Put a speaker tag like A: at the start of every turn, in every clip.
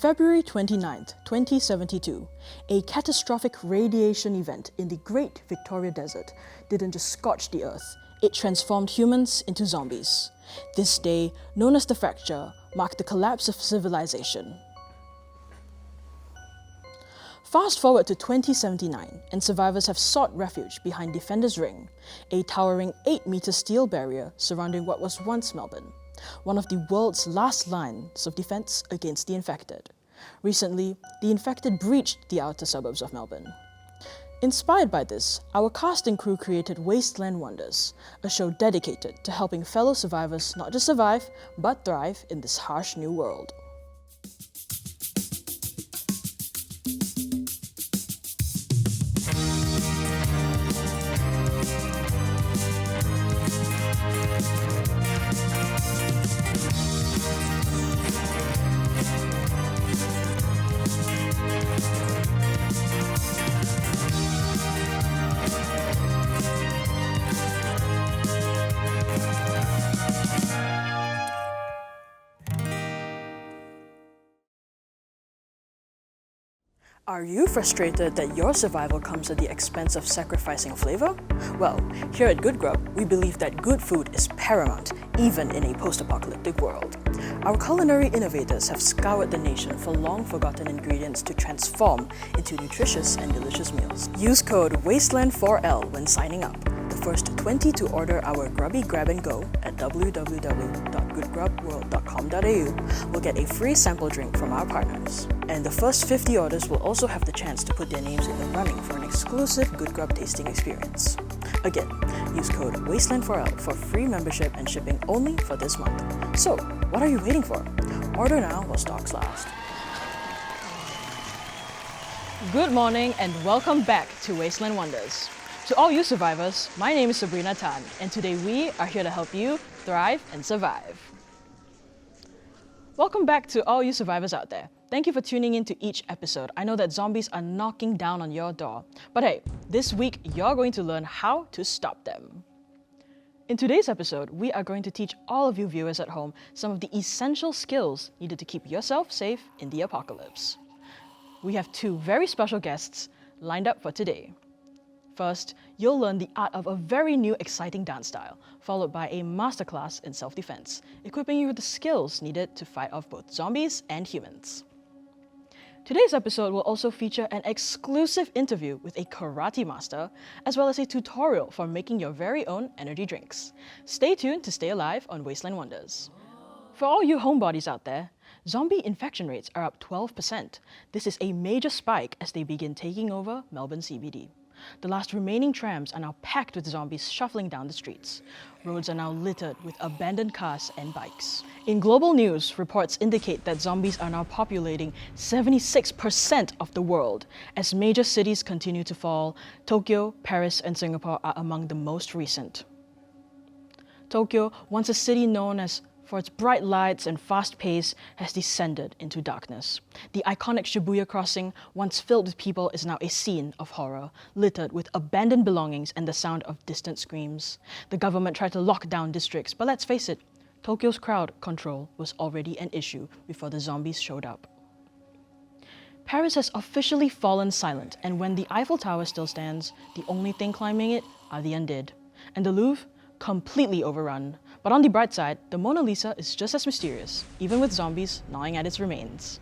A: February 29th, 2072, a catastrophic radiation event in the Great Victoria Desert didn't just scorch the earth, it transformed humans into zombies. This day, known as the Fracture, marked the collapse of civilization. Fast forward to 2079, and survivors have sought refuge behind Defender's Ring, a towering 8-meter steel barrier surrounding what was once Melbourne, one of the world's last lines of defense against the infected. Recently, the infected breached the outer suburbs of Melbourne. Inspired by this, our cast and crew created Wasteland Wonders, a show dedicated to helping fellow survivors not just survive, but thrive in this harsh new world. Are you frustrated that your survival comes at the expense of sacrificing flavor? Well, here at Good Grub, we believe that good food is paramount, even in a post-apocalyptic world. Our culinary innovators have scoured the nation for long-forgotten ingredients to transform into nutritious and delicious meals. Use code WASTELAND4L when signing up. The first 20 to order our Grubby Grab and Go at www.goodgrubworld.com.au will get a free sample drink from our partners. And the first 50 orders will also have the chance to put their names in the running for an exclusive Good Grub tasting experience. Again, use code WASTELAND4L for free membership and shipping only for this month. So, what are you waiting for? Order now while stocks last. Good morning and welcome back to Wasteland Wonders. To all you survivors, my name is Sabrina Tan, and today we are here to help you thrive and survive. Welcome back to all you survivors out there. Thank you for tuning in to each episode. I know that zombies are knocking down on your door, but hey, this week you're going to learn how to stop them. In today's episode, we are going to teach all of you viewers at home some of the essential skills needed to keep yourself safe in the apocalypse. We have two very special guests lined up for today. First, you'll learn the art of a very new exciting dance style, followed by a masterclass in self-defense, equipping you with the skills needed to fight off both zombies and humans. Today's episode will also feature an exclusive interview with a karate master, as well as a tutorial for making your very own energy drinks. Stay tuned to stay alive on Wasteland Wonders. For all you homebodies out there, zombie infection rates are up 12%. This is a major spike as they begin taking over Melbourne CBD. The last remaining trams are now packed with zombies shuffling down the streets. Roads are now littered with abandoned cars and bikes. In global news, reports indicate that zombies are now populating 76% of the world. As major cities continue to fall, Tokyo, Paris, and Singapore are among the most recent. Tokyo, once a city known for its bright lights and fast pace, has descended into darkness. The iconic Shibuya crossing, once filled with people, is now a scene of horror, littered with abandoned belongings and the sound of distant screams. The government tried to lock down districts, but let's face it, Tokyo's crowd control was already an issue before the zombies showed up. Paris has officially fallen silent, and when the Eiffel Tower still stands, the only thing climbing it are the undead. And the Louvre? Completely overrun. But on the bright side, the Mona Lisa is just as mysterious, even with zombies gnawing at its remains.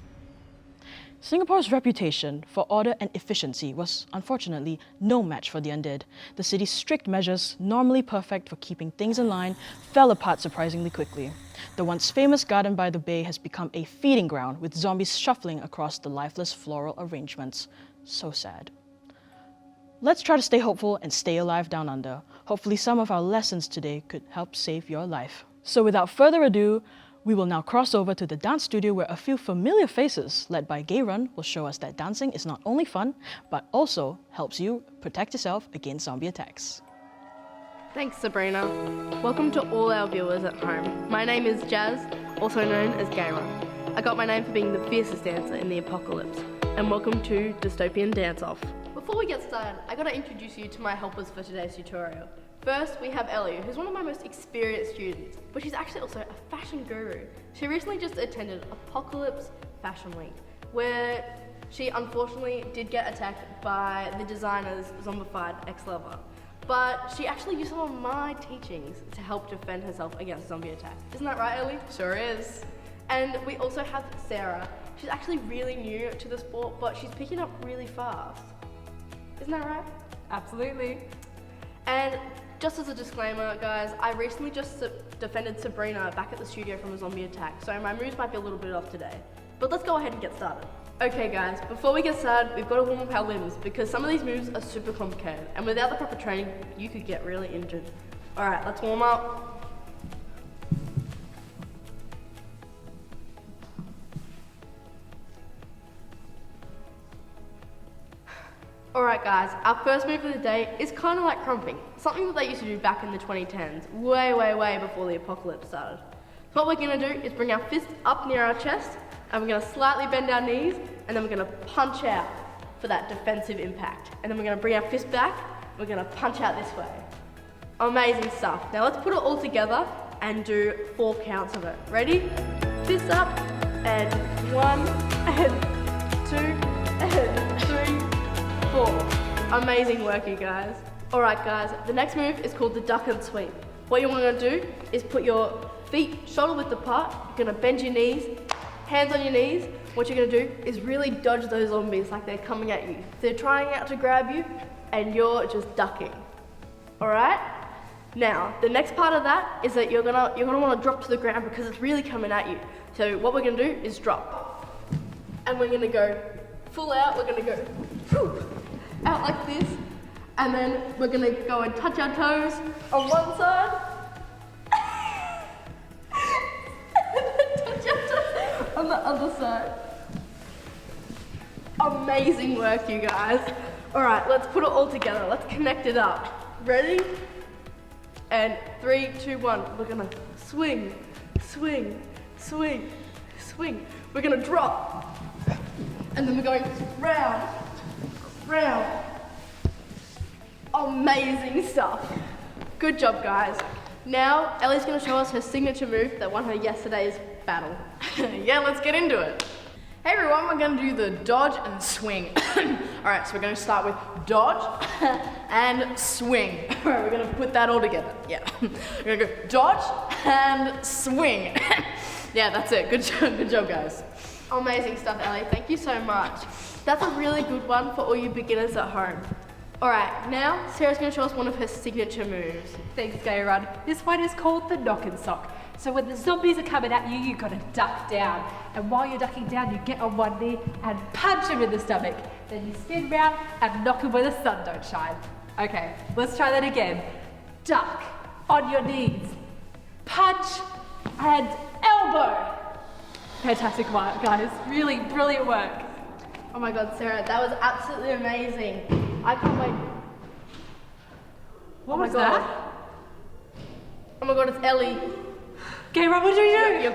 A: Singapore's reputation for order and efficiency was, unfortunately, no match for the undead. The city's strict measures, normally perfect for keeping things in line, fell apart surprisingly quickly. The once famous garden by the bay has become a feeding ground, with zombies shuffling across the lifeless floral arrangements. So sad. Let's try to stay hopeful and stay alive down under. Hopefully some of our lessons today could help save your life. So without further ado, we will now cross over to the dance studio where a few familiar faces, led by Gay Run, will show us that dancing is not only fun, but also helps you protect yourself against zombie attacks.
B: Thanks, Sabrina. Welcome to all our viewers at home. My name is Jazz, also known as Gay Run. I got my name for being the fiercest dancer in the apocalypse. And welcome to Dystopian Dance-Off. Before we get started, I gotta introduce you to my helpers for today's tutorial. First, we have Ellie, who's one of my most experienced students, but she's actually also a fashion guru. She recently just attended Apocalypse Fashion Week, where she unfortunately did get attacked by the designer's zombified ex-lover. But she actually used some of my teachings to help defend herself against zombie attack. Isn't that right, Ellie?
C: Sure is.
B: And we also have Sarah. She's actually really new to the sport, but she's picking up really fast. Isn't that right?
C: Absolutely.
B: And just as a disclaimer, guys, I recently just defended Sabrina back at the studio from a zombie attack, so my moves might be a little bit off today. But let's go ahead and get started. Okay guys, before we get started, we've got to warm up our limbs because some of these moves are super complicated, and without the proper training, you could get really injured. Alright, let's warm up. Alright guys, our first move of the day is kind of like crumping, something that they used to do back in the 2010s, way before the apocalypse started. So what we're going to do is bring our fist up near our chest, and we're going to slightly bend our knees, and then we're going to punch out for that defensive impact. And then we're going to bring our fist back, and we're going to punch out this way. Amazing stuff. Now let's put it all together and do 4 counts of it. Ready? Fist up, and 1, and 2, and 3, 4. Amazing work, you guys. Alright guys, the next move is called the duck and sweep. What you want to do is put your feet shoulder width apart, you're going to bend your knees, hands on your knees. What you're going to do is really dodge those zombies like they're coming at you. They're trying out to grab you and you're just ducking. Alright? Now, the next part of that is that you're gonna want to drop to the ground because it's really coming at you. So what we're going to do is drop. And we're going to go full out, we're going to go out like this. And then we're going to go and touch our toes on one side. And then touch our toes on the other side. Amazing work, you guys. Alright, let's put it all together. Let's connect it up. Ready? And 3, 2, 1. We're going to swing, swing, swing, swing. We're going to drop. And then we're going round, round. Amazing stuff. Good job, guys. Now, Ellie's going to show us her signature move that won her yesterday's battle.
C: Yeah, let's get into it. Hey everyone, we're going to do the dodge and swing. Alright, so we're going to start with dodge and swing. Alright, we're going to put that all together. Yeah. We're going to go dodge and swing. Yeah, that's it. Good job, guys.
B: Amazing stuff, Ellie. Thank you so much. That's a really good one for all you beginners at home. Alright, now Sarah's going to show us one of her signature moves.
D: Thanks, Gayrun. This one is called the knock and sock. So when the zombies are coming at you, you've got to duck down. And while you're ducking down, you get on one knee and punch him in the stomach. Then you spin round and knock him where the sun don't shine. Okay, let's try that again. Duck on your knees. Punch and elbow. Fantastic work, guys. Really brilliant work.
B: Oh my god, Sarah, that was absolutely amazing. I can't wait.
D: What was that?
B: Oh my god, it's Ellie.
D: Gayrun, what do you do?
B: You're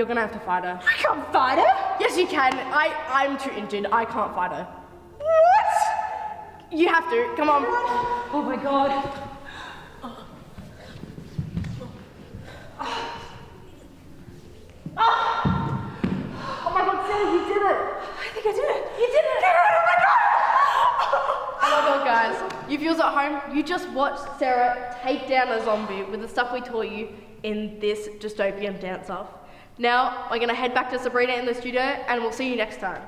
B: gonna have to fight her.
D: I can't fight her.
B: Yes, you can. I'm too injured. I can't fight her.
D: What?
B: You have to. Come on.
D: Oh my god.
B: Oh my god, Sarah, you did it.
D: I think I did it.
B: You did it.
D: Gayrun, oh my god.
B: Oh my god, guys. You viewers at home, you just watched Sarah take down a zombie with the stuff we taught you in this dystopian dance-off. Now, we're going to head back to Sabrina in the studio, and we'll see you next time.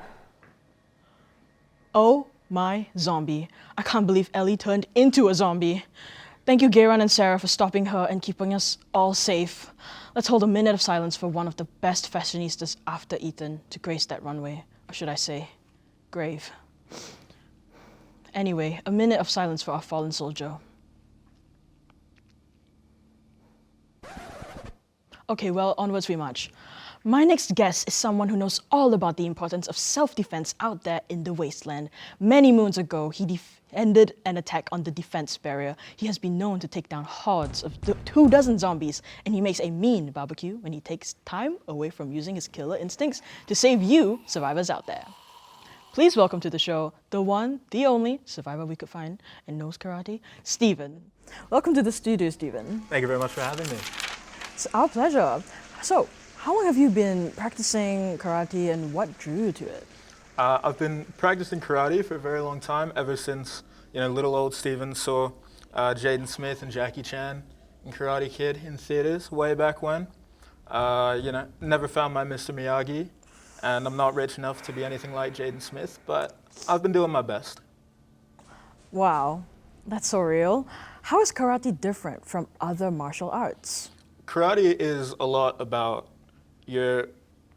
A: Oh my zombie. I can't believe Ellie turned into a zombie. Thank you, Gayrun and Sarah, for stopping her and keeping us all safe. Let's hold a minute of silence for one of the best fashionistas after Ethan to grace that runway. Or should I say, grave. Anyway, a minute of silence for our fallen soldier. Okay, well, onwards we march. My next guest is someone who knows all about the importance of self-defense out there in the Wasteland. Many moons ago, he defended an attack on the defense barrier. He has been known to take down hordes of 24 zombies, and he makes a mean barbecue when he takes time away from using his killer instincts to save you, survivors out there. Please welcome to the show, the one, the only survivor we could find and knows karate, Steven. Welcome to the studio, Steven.
E: Thank you very much for having me.
A: It's our pleasure. So, how long have you been practicing karate and what drew you to it?
E: I've been practicing karate for a very long time, ever since little old Steven saw Jaden Smith and Jackie Chan in Karate Kid in theaters way back when. Never found my Mr. Miyagi, and I'm not rich enough to be anything like Jaden Smith, but I've been doing my best.
A: Wow, that's so real. How is karate different from other martial arts?
E: Karate is a lot about your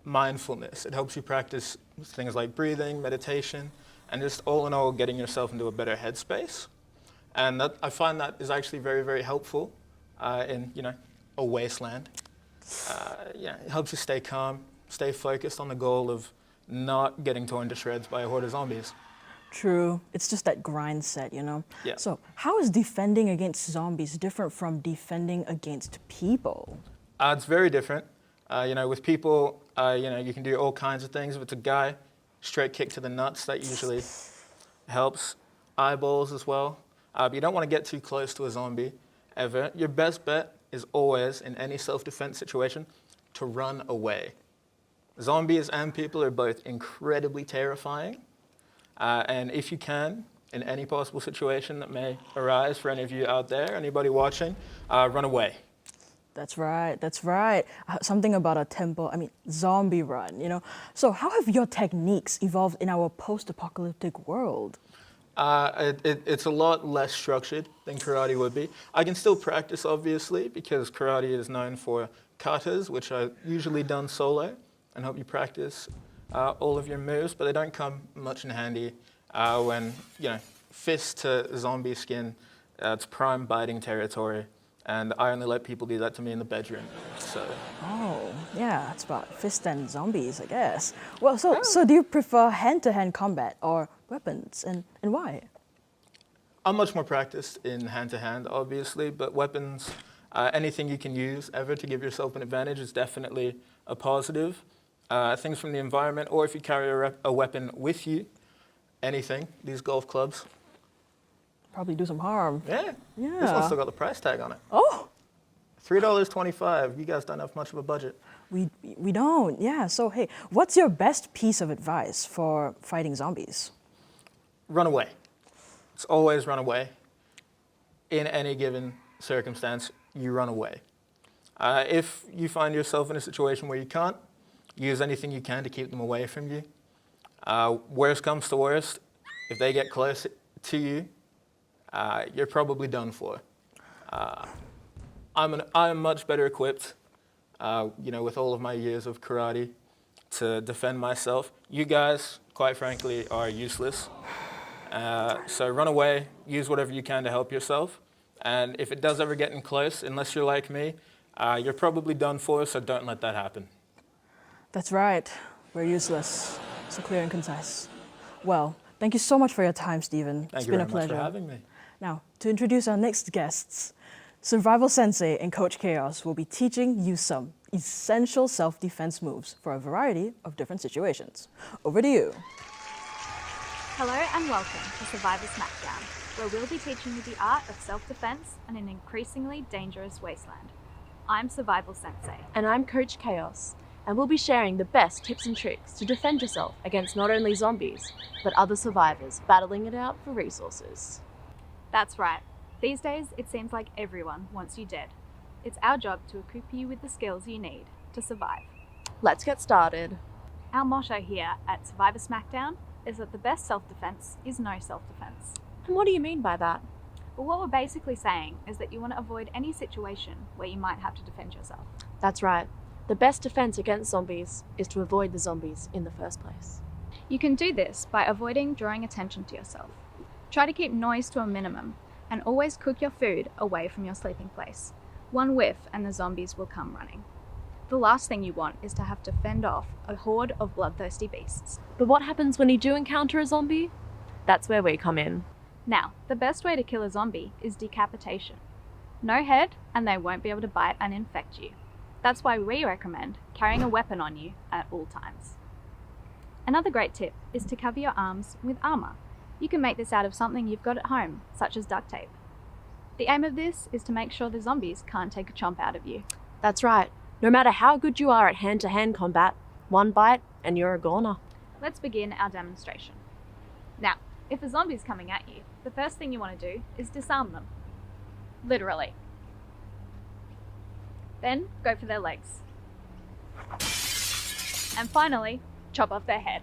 E: mindfulness. It helps you practice things like breathing, meditation, and just all in all getting yourself into a better headspace. And I find that is actually very, very helpful in a wasteland. It helps you stay calm, stay focused on the goal of not getting torn to shreds by a horde of zombies.
A: True. It's just that grind set,
E: Yeah.
A: So how is defending against zombies different from defending against people?
E: It's very different. With people, you can do all kinds of things. If it's a guy, straight kick to the nuts, that usually helps. Eyeballs as well. But you don't want to get too close to a zombie, ever. Your best bet is always, in any self-defense situation, to run away. Zombies and people are both incredibly terrifying. And if you can, in any possible situation that may arise for any of you out there, anybody watching, run away.
A: That's right, that's right. Something about a zombie run, So how have your techniques evolved in our post-apocalyptic world?
E: It's a lot less structured than karate would be. I can still practice, obviously, because karate is known for katas, which are usually done solo and help you practice all of your moves, but they don't come much in handy when, fist to zombie skin, it's prime biting territory. And I only let people do that to me in the bedroom, so.
A: Oh, yeah, it's about fist and zombies, I guess. Well, so do you prefer hand-to-hand combat or weapons, and why?
E: I'm much more practiced in hand-to-hand, obviously, but weapons, anything you can use ever to give yourself an advantage is definitely a positive. Things from the environment, or if you carry a weapon with you, anything, these golf clubs.
A: Probably do some harm.
E: Yeah. This one's still got the price tag on it.
A: Oh!
E: $3.25. You guys don't have much of a budget.
A: We don't, yeah. So, hey, what's your best piece of advice for fighting zombies?
E: Run away. It's always run away. In any given circumstance, you run away. If you find yourself in a situation where you can't, use anything you can to keep them away from you. Worst comes to worst, if they get close to you, you're probably done for. I'm much better equipped, with all of my years of karate to defend myself. You guys, quite frankly, are useless. So run away, use whatever you can to help yourself. And if it does ever get in close, unless you're like me, you're probably done for, so don't let that happen.
A: That's right. We're useless. So clear and concise. Well, thank you so much for your time, Stephen.
E: Thank
A: it's
E: you
A: been
E: very
A: a pleasure.
E: much for having me.
A: Now, to introduce our next guests, Survival Sensei and Coach Chaos will be teaching you some essential self-defense moves for a variety of different situations. Over to you.
F: Hello and welcome to Survivor Smackdown, where we'll be teaching you the art of self-defense in an increasingly dangerous wasteland. I'm Survival Sensei.
B: And I'm Coach Chaos, and we'll be sharing the best tips and tricks to defend yourself against not only zombies, but other survivors battling it out for resources.
F: That's right. These days, it seems like everyone wants you dead. It's our job to equip you with the skills you need to survive.
B: Let's get started.
F: Our motto here at Survivor Smackdown is that the best self-defense is no self-defense.
B: And what do you mean by that?
F: Well, what we're basically saying is that you want to avoid any situation where you might have to defend yourself.
B: That's right. The best defense against zombies is to avoid the zombies in the first place.
F: You can do this by avoiding drawing attention to yourself. Try to keep noise to a minimum, and always cook your food away from your sleeping place. One whiff and the zombies will come running. The last thing you want is to have to fend off a horde of bloodthirsty beasts.
B: But what happens when you do encounter a zombie? That's where we come in.
F: Now, the best way to kill a zombie is decapitation. No head, and they won't be able to bite and infect you. That's why we recommend carrying a weapon on you at all times. Another great tip is to cover your arms with armor. You can make this out of something you've got at home, such as duct tape. The aim of this is to make sure the zombies can't take a chomp out of you.
B: That's right. No matter how good you are at hand-to-hand combat, one bite and you're a goner.
F: let's begin our demonstration. Now, if a zombie's coming at you, the first thing you want to do is disarm them. Literally. Then go for their legs. And finally, chop off their head.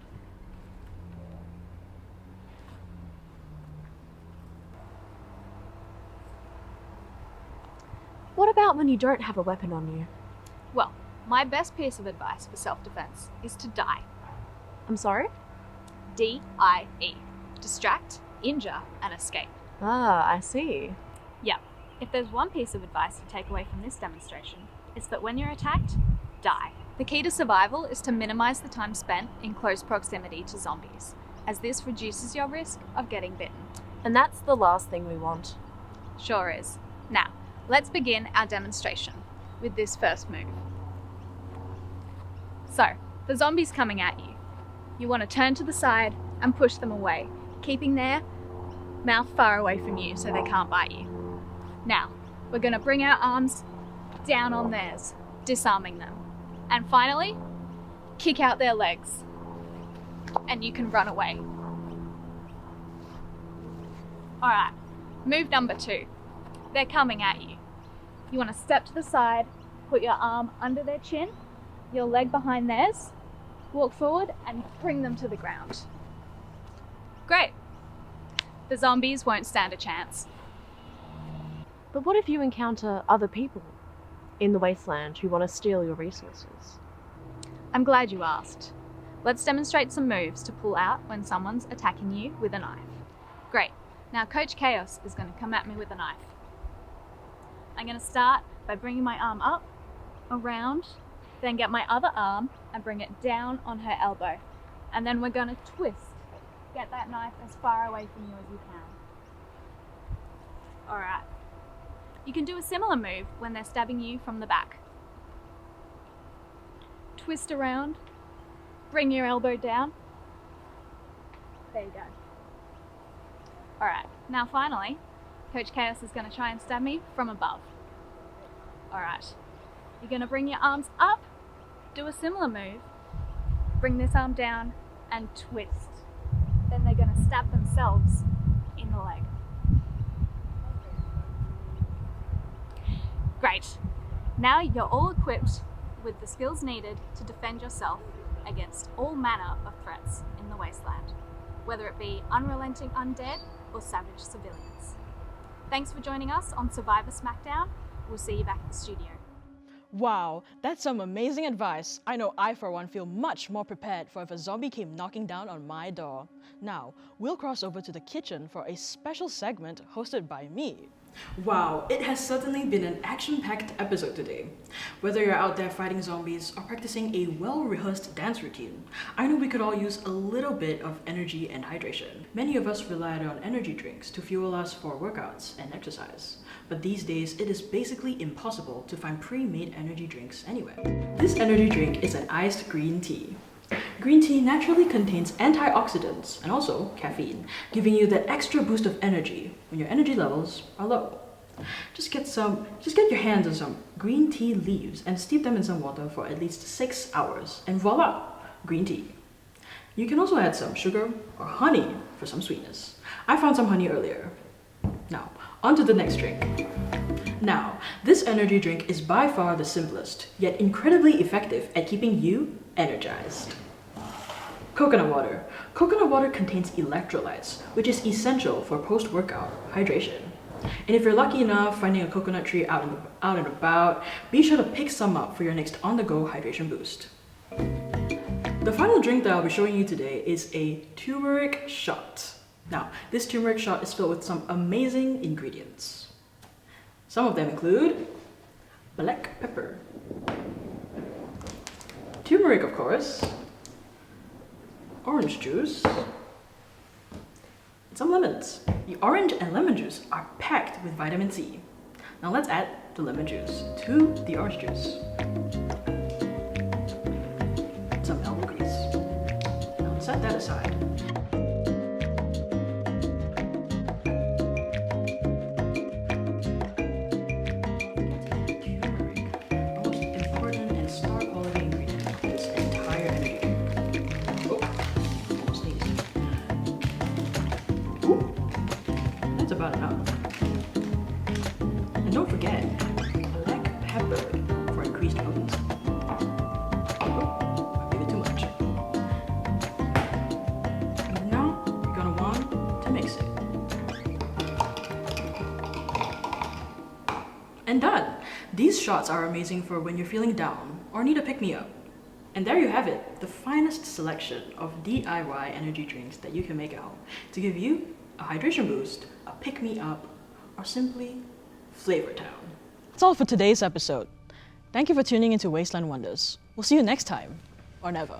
B: What about when you don't have a weapon on you?
F: Well, my best piece of advice for self-defense is to die.
B: I'm sorry?
F: D-I-E. Distract, injure, and escape.
B: Ah, I see.
F: Yeah, if there's one piece of advice you take away from this demonstration, it's that when you're attacked, die. The key to survival is to minimize the time spent in close proximity to zombies, as this reduces your risk of getting bitten.
B: And that's the last thing we want.
F: Sure is. Now, let's begin our demonstration with this first move. So, the zombie's coming at you. You want to turn to the side and push them away, keeping their mouth far away from you so they can't bite you. Now, we're going to bring our arms down on theirs, disarming them. And finally, kick out their legs. And you can run away. Alright, move number 2. They're coming at you. You want to step to the side, put your arm under their chin, your leg behind theirs, walk forward and bring them to the ground. Great. The zombies won't stand a chance.
B: But what if you encounter other people in the Wasteland who want to steal your resources?
F: I'm glad you asked. Let's demonstrate some moves to pull out when someone's attacking you with a knife. Great. Now Coach Chaos is going to come at me with a knife. I'm going to start by bringing my arm up, around, then get my other arm and bring it down on her elbow. And then we're going to twist. Get that knife as far away from you as you can. Alright. You can do a similar move when they're stabbing you from the back. Twist around, bring your elbow down. There you go. Alright, now finally, Coach Chaos is going to try and stab me from above. Alright, you're going to bring your arms up, do a similar move, bring this arm down and twist. Then they're going to stab themselves in the leg. Great. Now you're all equipped with the skills needed to defend yourself against all manner of threats in the Wasteland, whether it be unrelenting undead or savage civilians. Thanks for joining us on Survivor Smackdown. We'll see you back at the studio.
A: Wow, that's some amazing advice. I know I, for one, feel much more prepared for if a zombie came knocking down on my door. Now, we'll cross over to the kitchen for a special segment hosted by me. Wow, it has certainly been an action-packed episode today. Whether you're out there fighting zombies or practicing a well-rehearsed dance routine, I know we could all use a little bit of energy and hydration. Many of us relied on energy drinks to fuel us for workouts and exercise. But these days, it is basically impossible to find pre-made energy drinks anywhere. This energy drink is an iced green tea. Green tea naturally contains antioxidants and also caffeine, giving you that extra boost of energy when your energy levels are low. Just get your hands on some green tea leaves and steep them in some water for at least 6 hours, and voila, green tea. You can also add some sugar or honey for some sweetness. I found some honey earlier. Now, on to the next drink. Now, this energy drink is by far the simplest, yet incredibly effective at keeping you energized. Coconut water. Coconut water contains electrolytes, which is essential for post-workout hydration. And if you're lucky enough finding a coconut tree out and about, be sure to pick some up for your next on-the-go hydration boost. The final drink that I'll be showing you today is a turmeric shot. Now, this turmeric shot is filled with some amazing ingredients. Some of them include black pepper, turmeric, of course, orange juice, and some lemons. The orange and lemon juice are packed with vitamin C. Now let's add the lemon juice to the orange juice. Some elbow grease. Now set that aside. about enough. And don't forget, black pepper for increased potency. Oh, I gave it too much. And now, you're gonna want to mix it. And done! These shots are amazing for when you're feeling down or need a pick-me-up. And there you have it, the finest selection of DIY energy drinks that you can make at home to give you a hydration boost, a pick-me-up, or simply Flavor Town. That's all for today's episode. Thank you for tuning into Wasteland Wonders. We'll see you next time, or never.